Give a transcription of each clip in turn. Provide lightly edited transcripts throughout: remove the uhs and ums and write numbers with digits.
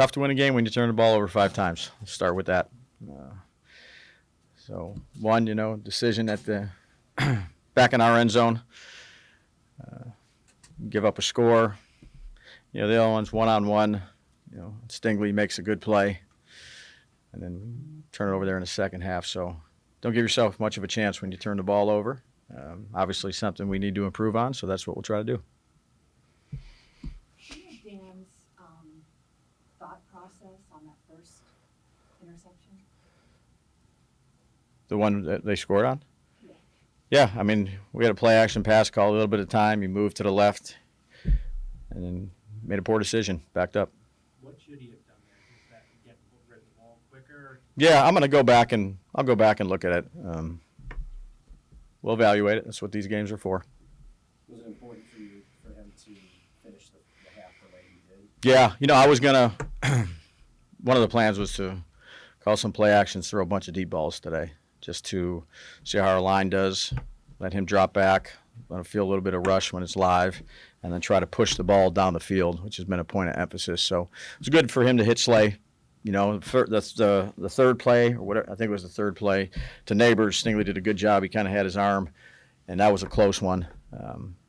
tough to win a game when you turn the ball over 5 times. Let's start with that. So one, decision at the back in our end zone, give up a score. The other one's one-on-one. Stingley makes a good play, and then turn it over there in the second half. So don't give yourself much of a chance when you turn the ball over. Obviously something we need to improve on, so that's what we'll try to do. Dan's thought process on that first interception? The one that they scored on? Yeah, I mean, we had a play-action pass call, a little bit of time. He moved to the left and then made a poor decision, backed up. What should he have done there? Just that get rid of the ball quicker? Yeah, I'm going to go back and look at it. We'll evaluate it. That's what these games are for. Was it important for him to finish the half the way he did? Yeah, I was going to – one of the plans was to call some play actions, throw a bunch of deep balls today, just to see how our line does, let him drop back, let him feel a little bit of rush when it's live, and then try to push the ball down the field, which has been a point of emphasis. So it was good for him to hit Slay. The third play, or whatever, I think it was the third play, to Nabers. Stingley did a good job. He kind of had his arm, and that was a close one.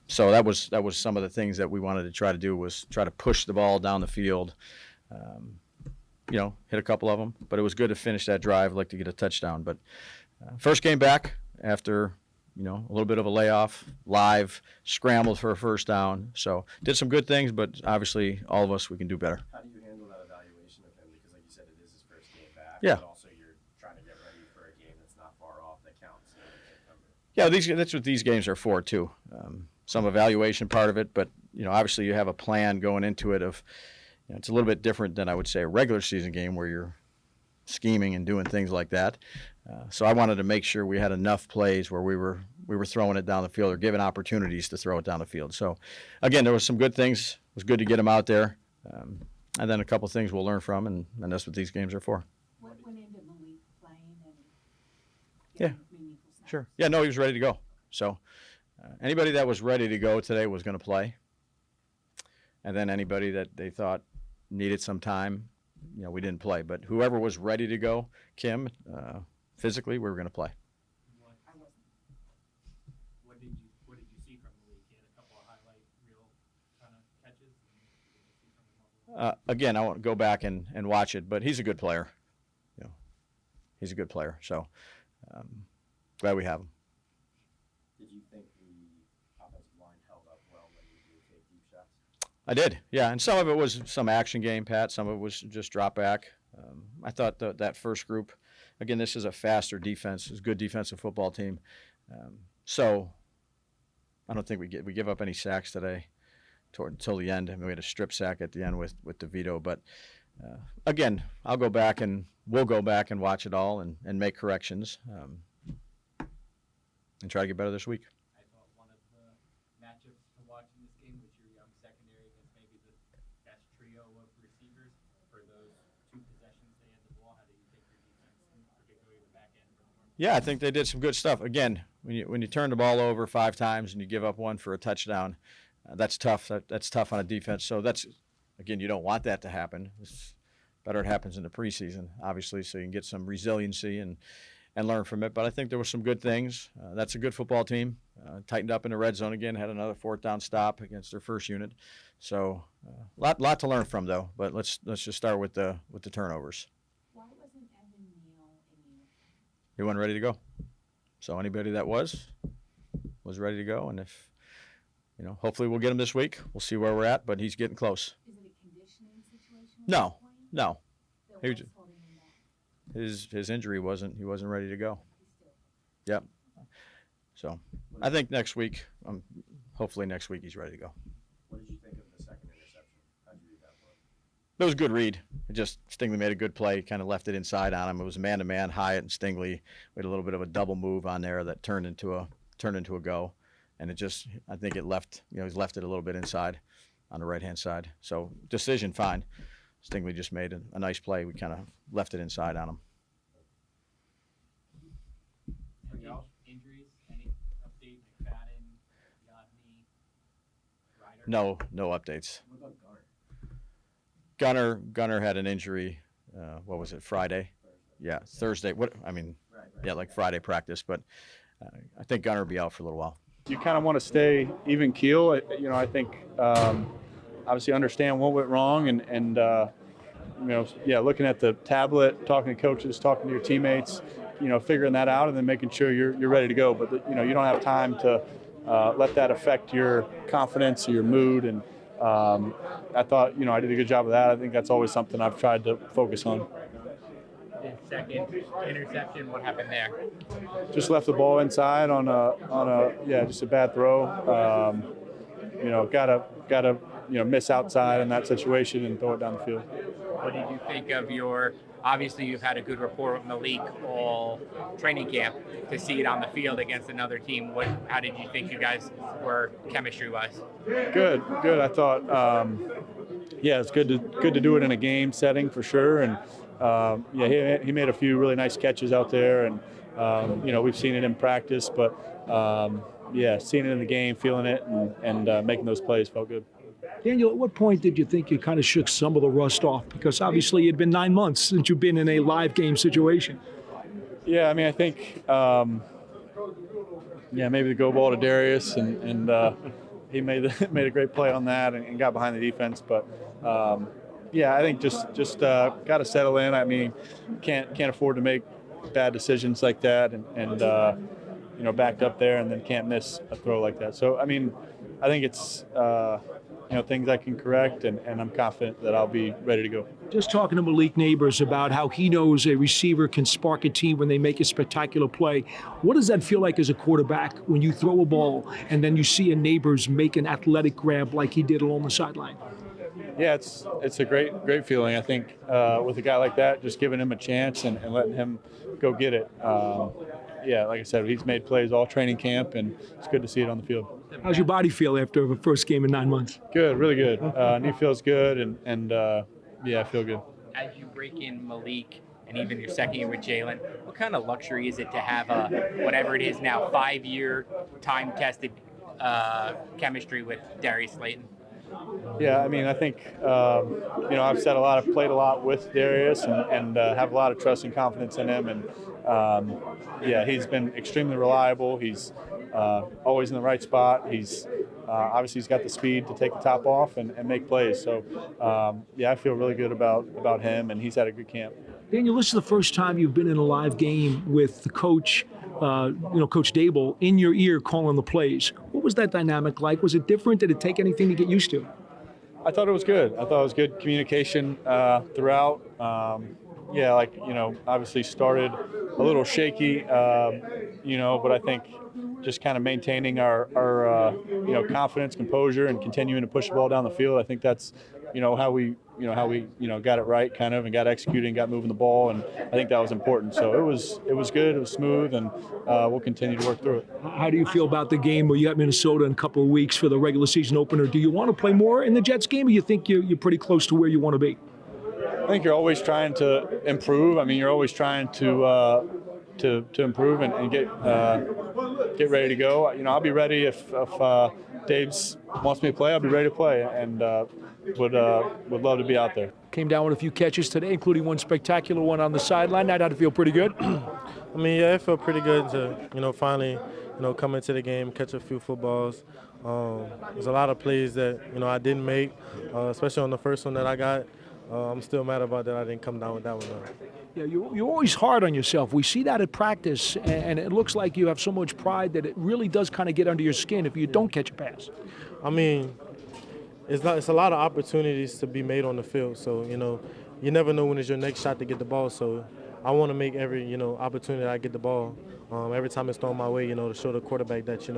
So that was some of the things that we wanted to try to do, was try to push the ball down the field. Hit a couple of them, but it was good to finish that drive. I'd like to get a touchdown. But first game back after, a little bit of a layoff, live, scrambled for a first down. So did some good things, but obviously all of us, we can do better. How do you handle that evaluation of him? Because like you said, it is his first game back. Yeah. But also you're trying to get ready for a game that's not far off that counts in September. Yeah, that's what these games are for too. Some evaluation part of it, but obviously you have a plan going into it of, it's a little bit different than I would say a regular season game where you're scheming and doing things like that. So I wanted to make sure we had enough plays where we were throwing it down the field or giving opportunities to throw it down the field. So again, there was some good things. It was good to get them out there, and then a couple of things we'll learn from, and that's what these games are for. What went into Malik playing and Yeah, meaningful snaps? sure. Yeah, no, he was ready to go. So anybody that was ready to go today was going to play, and then anybody that they thought needed some time, we didn't play. But whoever was ready to go, Kim, physically, we were going to play. I wasn't. What did you see from Malik? He had a couple of highlight reel kind of catches. What did you see from him? Again, I won't go back and watch it, but he's a good player. He's a good player. So glad we have him. Did you think the offensive line held up well when you did take deep shots? I did, yeah, and some of it was some action game, Pat. Some of it was just drop back. I thought that first group, again, this is a faster defense. It's a good defensive football team. So I don't think we give up any sacks today until the end. I mean, we had a strip sack at the end with DeVito. But, again, we'll go back and watch it all and make corrections and try to get better this week. I thought one of the matchups to watch in this game was your young secondary against maybe the best trio of receivers for those 2 possessions they had the ball. How do you think your defense, particularly the back end, performed? Yeah, I think they did some good stuff. Again, when you turn the ball over 5 times and you give up one for a touchdown, that's tough. That's tough on a defense. So that's, again, you don't want that to happen. It's better it happens in the preseason, obviously, so you can get some resiliency and learn from it. But I think there were some good things. That's a good football team. Tightened up in the red zone again, had another 4th down stop against their first unit. So lot to learn from, though. But let's just start with the turnovers. Why wasn't Evan Neal in uniform? He wasn't ready to go. So anybody that was ready to go. And if, hopefully we'll get him this week. We'll see where we're at, but he's getting close. Is it a conditioning situation? No. That He was was- holding him back? His injury he wasn't ready to go. He's still. Yep. So I think next week, hopefully next week he's ready to go. What did you think of the second interception? How did you read that one? It was a good read. Stingley made a good play, kind of left it inside on him. It was man-to-man, Hyatt and Stingley. We had a little bit of a double move on there that turned into a go. And I think it left, he's left it a little bit inside on the right-hand side. So decision, fine. Stingley just made a nice play. We kind of left it inside on him. Any injuries? Any update? McFadden, Yodney, Ryder? No updates. What about Garner? Gunner had an injury. What was it? Friday? Yeah, Thursday. Yeah, like Friday practice. But I think Gunner will be out for a little while. You kind of want to stay even keel. I think obviously understand what went wrong and looking at the tablet, talking to coaches, talking to your teammates, figuring that out and then making sure you're ready to go. But you don't have time to let that affect your confidence or your mood. And I thought I did a good job of that. I think that's always something I've tried to focus on. The second interception, what happened there? Just left the ball inside on just a bad throw. Gotta miss outside in that situation and throw it down the field. What did you think of obviously you've had a good rapport with Malik all training camp. To see it on the field against another team, how did you think you guys were chemistry-wise? Good. I thought, it's good to do it in a game setting for sure. And he made a few really nice catches out there, and we've seen it in practice, but seeing it in the game, feeling it, and making those plays felt good. Daniel, at what point did you think you kind of shook some of the rust off? Because obviously it'd been 9 months since you've been in a live game situation. Yeah, I mean, I think, maybe the go ball to Darius, and he made a great play on that and got behind the defense. But I think just got to settle in. I mean, can't afford to make bad decisions like that, and backed up there and then can't miss a throw like that. So I mean, I think it's things I can correct, and I'm confident that I'll be ready to go. Just talking to Malik Nabers about how he knows a receiver can spark a team when they make a spectacular play. What does that feel like as a quarterback when you throw a ball and then you see a Nabers make an athletic grab like he did along the sideline? Yeah, it's a great feeling. I think with a guy like that, just giving him a chance and letting him go get it. Like I said, he's made plays all training camp, and it's good to see it on the field. How's your body feel after the first game in 9 months? Good, really good. Knee feels good, and I feel good. As you break in Malik and even your second year with Jalen, what kind of luxury is it to have whatever it is now, 5-year time-tested chemistry with Darius Slayton? Yeah, I mean, I think, I've played a lot with Darius and have a lot of trust and confidence in him. And, he's been extremely reliable. He's always in the right spot. He's obviously got the speed to take the top off and make plays. So, I feel really good about him, and he's had a good camp. Daniel, this is the first time you've been in a live game with the coach, Coach Daboll, in your ear calling the plays. What was that dynamic like? Was it different? Did it take anything to get used to? I thought it was good. I thought it was good communication throughout. Obviously started a little shaky, but I think just kind of maintaining our confidence, composure, and continuing to push the ball down the field. I think that's, how we got it right kind of and got executing, got moving the ball, and I think that was important. So it was good, it was smooth, and we'll continue to work through it. How do you feel about the game where you got Minnesota in a couple of weeks for the regular season opener? Do you want to play more in the Jets game, or you think you're pretty close to where you want to be? I think you're always trying to improve. I mean, you're always trying to improve and get ready to go. I'll be ready if Dave's wants me to play. I'll be ready to play, and would love to be out there. Came down with a few catches today, including one spectacular one on the sideline. That had to feel pretty good. I mean, yeah, it felt pretty good to finally come into the game, catch a few footballs. There's a lot of plays that I didn't make, especially on the first one that I got. I'm still mad about that I didn't come down with that one. Yeah, you're always hard on yourself. We see that at practice, and it looks like you have so much pride that it really does kind of get under your skin if you don't catch a pass. I mean, it's a lot of opportunities to be made on the field. So, you never know when it's your next shot to get the ball. So I want to make every, opportunity I get the ball. Every time it's thrown my way, to show the quarterback that,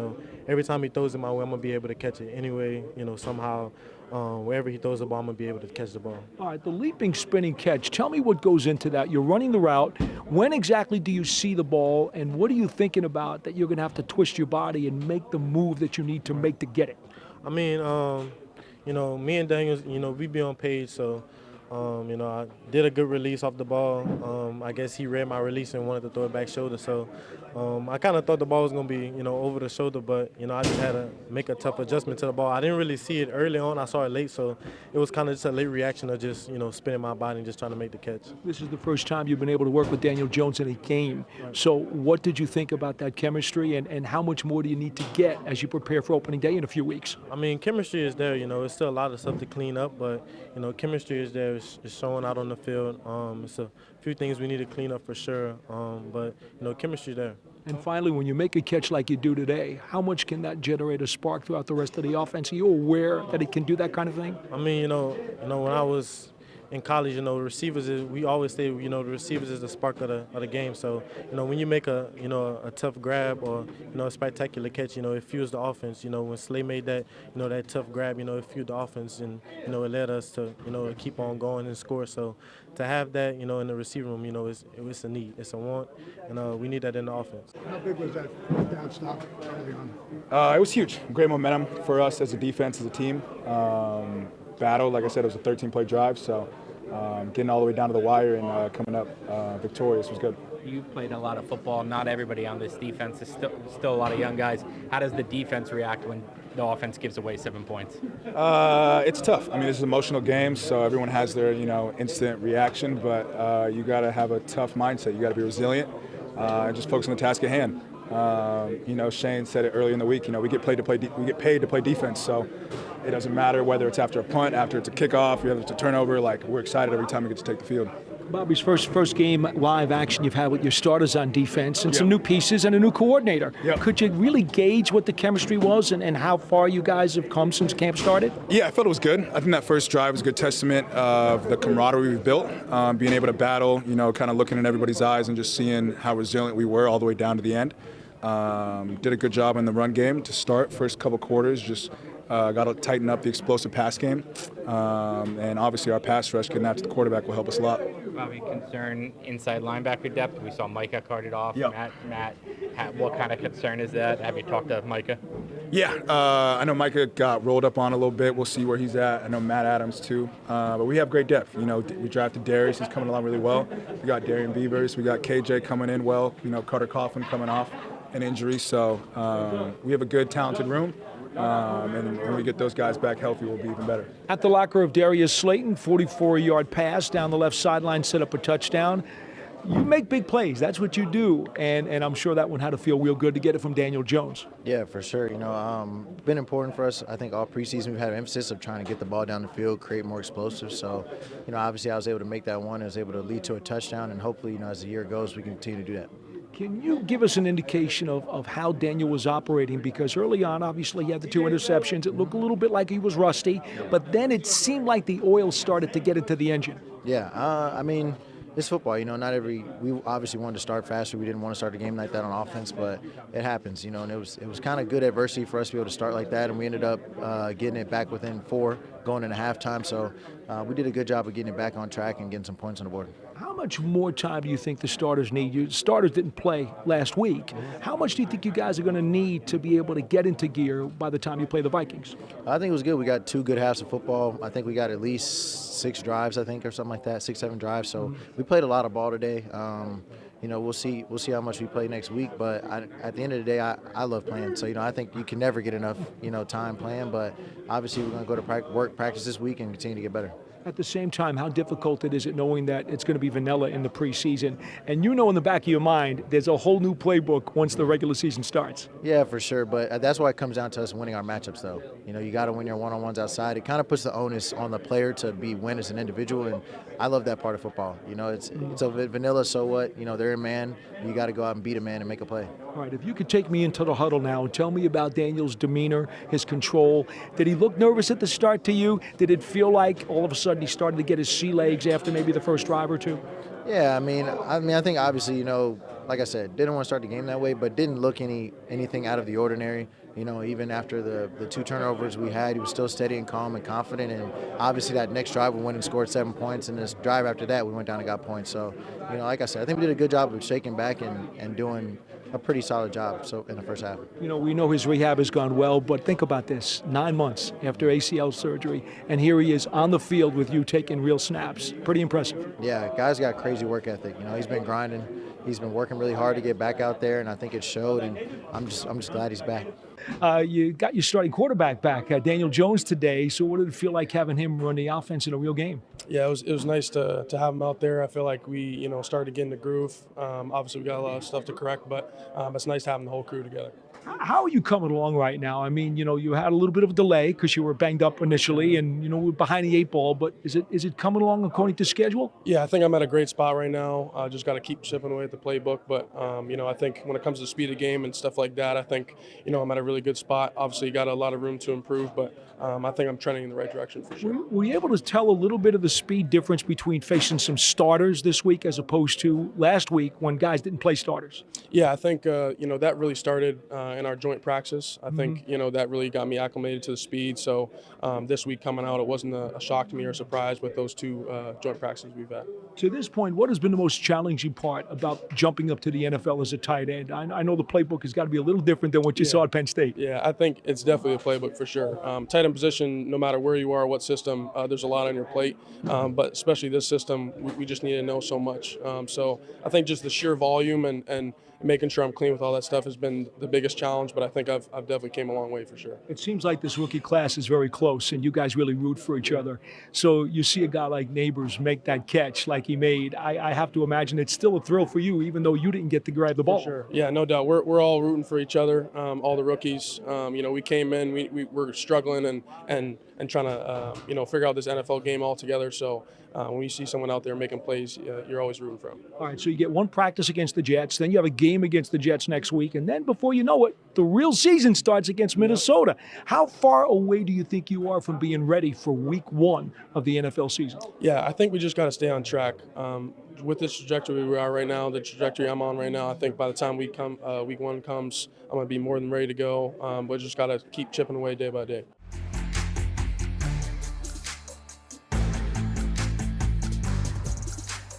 every time he throws it my way, I'm going to be able to catch it anyway, somehow. Wherever he throws the ball, I'm going to be able to catch the ball. All right, the leaping, spinning catch. Tell me what goes into that. You're running the route. When exactly do you see the ball, and what are you thinking about that you're going to have to twist your body and make the move that you need to make to get it? I mean, me and Daniel, we be on page, so I did a good release off the ball. I guess he read my release and wanted to throw it back shoulder. So I kind of thought the ball was going to be, over the shoulder, but, I just had to make a tough adjustment to the ball. I didn't really see it early on. I saw it late, so it was kind of just a late reaction of just, spinning my body and just trying to make the catch. This is the first time you've been able to work with Daniel Jones in a game. So what did you think about that chemistry, and how much more do you need to get as you prepare for opening day in a few weeks? I mean, chemistry is there. It's still a lot of stuff to clean up, but, chemistry is there. It's showing out on the field. It's a few things we need to clean up for sure, but, chemistry there. And finally, when you make a catch like you do today, how much can that generate a spark throughout the rest of the offense? Are you aware that it can do that kind of thing? I mean, when I was in college, receivers we always say, the receivers is the spark of the game. So, when you make a tough grab or, a spectacular catch, it fuels the offense. When Slay made that, that tough grab, it fueled the offense and, it led us to, keep on going and score. So to have that, in the receiver room, it's a need, it's a want, and we need that in the offense. How big was that down stop early on? It was huge. Great momentum for us as a defense, as a team. Battle, like I said, it was a 13-play drive, so getting all the way down to the wire and coming up victorious was good. You played a lot of football. Not everybody on this defense is still a lot of young guys. How does the defense react when the offense gives away 7 points? It's tough. I mean, this is an emotional game, so everyone has their instant reaction. But you got to have a tough mindset. You got to be resilient and just focus on the task at hand. Shane said it earlier in the week. We get paid to play defense. So it doesn't matter whether it's after a punt, after it's a kickoff, whether it's a turnover. Like, we're excited every time we get to take the field. Bobby's first game live action you've had with your starters on defense and some new pieces and a new coordinator. Yep. Could you really gauge what the chemistry was and how far you guys have come since camp started? Yeah, I felt it was good. I think that first drive was a good testament of the camaraderie we've built, being able to battle, kind of looking in everybody's eyes and just seeing how resilient we were all the way down to the end. Did a good job in the run game to start. First couple quarters, just got to tighten up the explosive pass game. And obviously our pass rush getting after the quarterback will help us a lot. Bobby, concern inside linebacker depth. We saw Micah carted off. Yep. Matt, what kind of concern is that? Have you talked to Micah? Yeah, I know Micah got rolled up on a little bit. We'll see where he's at. I know Matt Adams too. But we have great depth. We drafted Darius. He's coming along really well. We got Darian Beavers. We got KJ coming in well. Carter Coughlin coming off an injury. So we have a good, talented room. And when we get those guys back healthy, we'll be even better. At the locker of Darius Slayton, 44-yard pass down the left sideline, set up a touchdown. You make big plays. That's what you do. And I'm sure that one had to feel real good to get it from Daniel Jones. Yeah, for sure. Been important for us. I think all preseason we've had an emphasis of trying to get the ball down the field, create more explosives. So, obviously I was able to make that one. I was able to lead to a touchdown, and hopefully, as the year goes, we can continue to do that. Can you give us an indication of how Daniel was operating? Because early on, obviously, he had the 2 interceptions. It looked a little bit like he was rusty, but then it seemed like the oil started to get into the engine. Yeah, it's football. We obviously wanted to start faster. We didn't want to start a game like that on offense, but it happens, and it was kind of good adversity for us to be able to start like that, and we ended up getting it back within 4 going into halftime. So we did a good job of getting it back on track and getting some points on the board. How much more time do you think the starters need? Your starters didn't play last week. How much do you think you guys are going to need to be able to get into gear by the time you play the Vikings? I think it was good. We got 2 good halves of football. I think we got at least 6 drives, or something like that, 6, 7 drives. So we played a lot of ball today. We'll see how much we play next week. But at the end of the day, I love playing. So I think you can never get enough time playing. But obviously we're going to go to practice this week and continue to get better. At the same time, how difficult it is it knowing that it's going to be vanilla in the preseason, and in the back of your mind, there's a whole new playbook once the regular season starts. Yeah, for sure, but that's why it comes down to us winning our matchups, though. You got to win your one-on-ones outside. It kind of puts the onus on the player to win as an individual, and I love that part of football. It's a bit vanilla, so what? They're a man. You got to go out and beat a man and make a play. All right, if you could take me into the huddle now and tell me about Daniel's demeanor, his control. Did he look nervous at the start to you? Did it feel like all of a sudden he started to get his sea legs after maybe the first drive or two? Yeah, I think obviously, like I said, didn't want to start the game that way, but didn't look anything out of the ordinary. Even after the 2 turnovers we had, he was still steady and calm and confident. And obviously that next drive we went and scored 7 points, and this drive after that we went down and got points. So, like I said, I think we did a good job of shaking back and doing a pretty solid job so in the first half. You know, we know his rehab has gone well, but think about this: 9 months after ACL surgery, and here he is on the field with you taking real snaps. Pretty impressive. Yeah, guy's got crazy work ethic. You know, he's been grinding. He's been working really hard to get back out there, and I think it showed. And I'm just glad he's back. You got your starting quarterback back, Daniel Jones, today. So what did it feel like having him run the offense in a real game? Yeah, it was nice to have him out there. I feel like we started getting the groove. Obviously, we got a lot of stuff to correct, but it's nice having the whole crew together. How are you coming along right now? I mean, you had a little bit of a delay because you were banged up initially, and we're behind the 8 ball. But is it coming along according to schedule? Yeah, I think I'm at a great spot right now. Just got to keep chipping away at the playbook. But I think when it comes to speed of game and stuff like that, I think I'm at a really good spot. Obviously, you got a lot of room to improve, but I think I'm trending in the right direction for sure. Were you able to tell a little bit of the speed difference between facing some starters this week as opposed to last week when guys didn't play starters? Yeah, I think that really started in our joint practice. I think that really got me acclimated to the speed. So this week coming out, it wasn't a shock to me or a surprise with those 2 joint practices we've had. To this point, what has been the most challenging part about jumping up to the NFL as a tight end? I know the playbook has got to be a little different than what you saw at Penn State. Yeah, I think it's definitely a playbook for sure. Tight end position, no matter where you are, what system, there's a lot on your plate. But especially this system, we just need to know so much. So I think just the sheer volume and making sure I'm clean with all that stuff has been the biggest challenge, but I think I've definitely came a long way for sure. It seems like this rookie class is very close, and you guys really root for each other. So you see a guy like Nabers make that catch like he made. I have to imagine it's still a thrill for you, even though you didn't get to grab the ball. For sure. Yeah, no doubt. We're all rooting for each other, all the rookies. We came in, we were struggling and trying to figure out this NFL game all together. So when you see someone out there making plays, you're always rooting for them. All right, so you get one practice against the Jets, then you have a game against the Jets next week, and then before you know it, the real season starts against Minnesota. How far away do you think you are from being ready for week 1 of the NFL season? Yeah, I think we just got to stay on track. With this trajectory we are right now, the trajectory I'm on right now, I think by the time week 1 comes, I'm going to be more than ready to go. But just got to keep chipping away day by day.